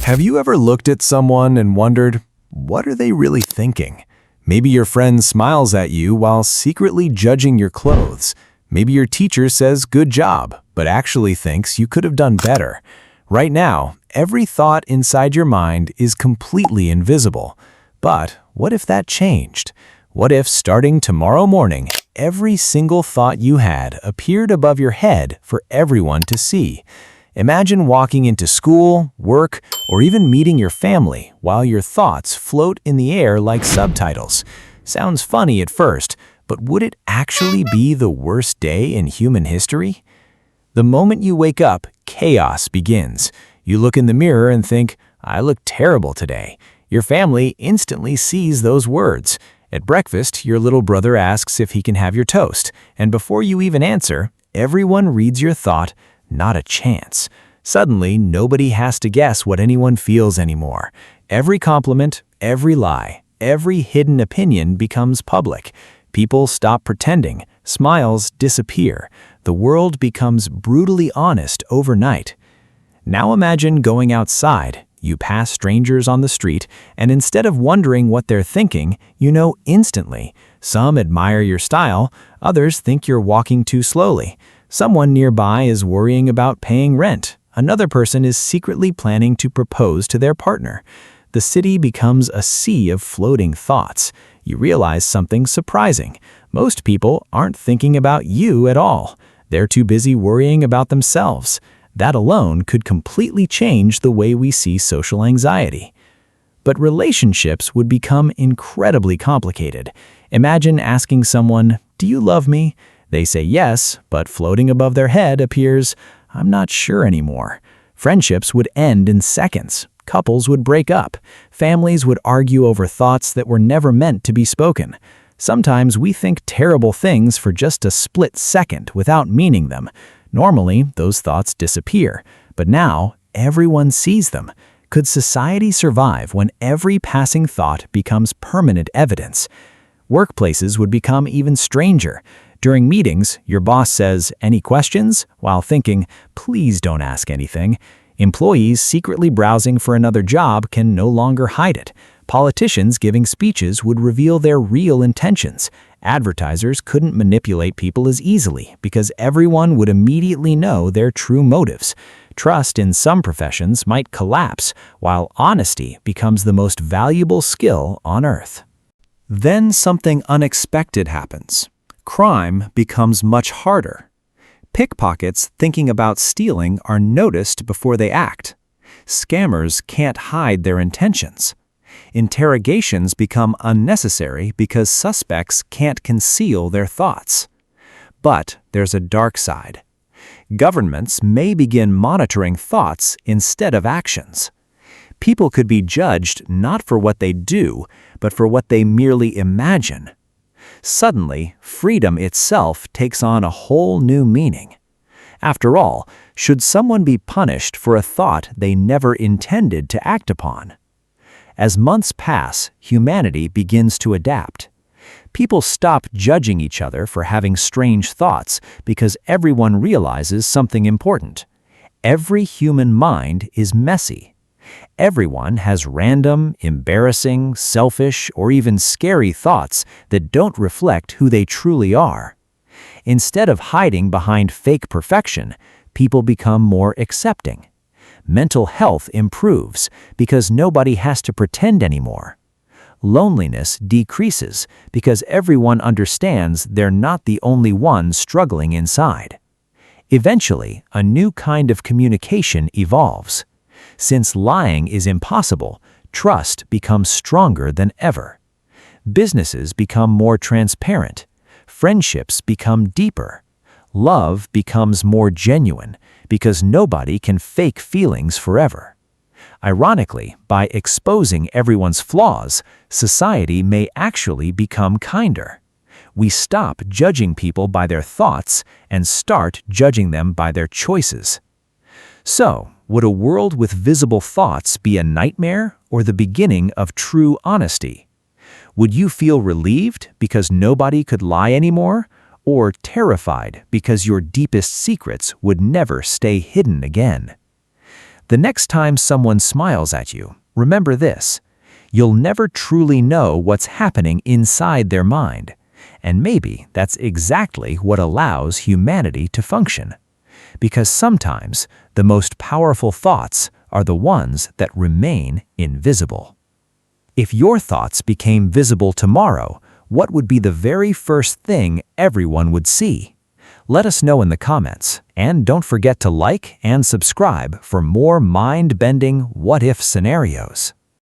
Have you ever looked at someone and wondered, what are they really thinking? Maybe your friend smiles at you while secretly judging your clothes. Maybe your teacher says good job, but actually thinks you could have done better. Right now, every thought inside your mind is completely invisible. But what if that changed? What if starting tomorrow morning, every single thought you had appeared above your head for everyone to see? Imagine walking into school, work, or even meeting your family while your thoughts float in the air like subtitles. Sounds funny at first, but would it actually be the worst day in human history? The moment you wake up, chaos begins. You look in the mirror and think, I look terrible today. Your family instantly sees those words. At breakfast, your little brother asks if he can have your toast, and before you even answer, everyone reads your thought, not a chance. Suddenly, nobody has to guess what anyone feels anymore. Every compliment, every lie, every hidden opinion becomes public. People stop pretending, smiles disappear. The world becomes brutally honest overnight. Now imagine going outside. You pass strangers on the street, and instead of wondering what they're thinking, you know instantly. Some admire your style, others think you're walking too slowly. Someone nearby is worrying about paying rent. Another person is secretly planning to propose to their partner. The city becomes a sea of floating thoughts. You realize something surprising. Most people aren't thinking about you at all. They're too busy worrying about themselves. That alone could completely change the way we see social anxiety. But relationships would become incredibly complicated. Imagine asking someone, "Do you love me?" They say yes, but floating above their head appears, "I'm not sure anymore." Friendships would end in seconds. Couples would break up. Families would argue over thoughts that were never meant to be spoken. Sometimes we think terrible things for just a split second without meaning them. Normally, those thoughts disappear, but now everyone sees them. Could society survive when every passing thought becomes permanent evidence? Workplaces would become even stranger. During meetings, your boss says, "Any questions?" while thinking, "Please don't ask anything." Employees secretly browsing for another job can no longer hide it. Politicians giving speeches would reveal their real intentions. Advertisers couldn't manipulate people as easily because everyone would immediately know their true motives. Trust in some professions might collapse, while honesty becomes the most valuable skill on earth. Then something unexpected happens. Crime becomes much harder. Pickpockets thinking about stealing are noticed before they act. Scammers can't hide their intentions. Interrogations become unnecessary because suspects can't conceal their thoughts. But there's a dark side. Governments may begin monitoring thoughts instead of actions. People could be judged not for what they do, but for what they merely imagine. Suddenly, freedom itself takes on a whole new meaning. After all, should someone be punished for a thought they never intended to act upon? As months pass, humanity begins to adapt. People stop judging each other for having strange thoughts because everyone realizes something important. Every human mind is messy. Everyone has random, embarrassing, selfish, or even scary thoughts that don't reflect who they truly are. Instead of hiding behind fake perfection, people become more accepting. Mental health improves because nobody has to pretend anymore. Loneliness decreases because everyone understands they're not the only one struggling inside. Eventually, a new kind of communication evolves. Since lying is impossible, trust becomes stronger than ever. Businesses become more transparent. Friendships become deeper. Love becomes more genuine because nobody can fake feelings forever. Ironically, by exposing everyone's flaws, society may actually become kinder. We stop judging people by their thoughts and start judging them by their choices. So, would a world with visible thoughts be a nightmare or the beginning of true honesty? Would you feel relieved because nobody could lie anymore, or terrified because your deepest secrets would never stay hidden again? The next time someone smiles at you, remember this: you'll never truly know what's happening inside their mind. And maybe that's exactly what allows humanity to function. Because sometimes the most powerful thoughts are the ones that remain invisible. If your thoughts became visible tomorrow, what would be the very first thing everyone would see? Let us know in the comments, and don't forget to like and subscribe for more mind-bending what-if scenarios.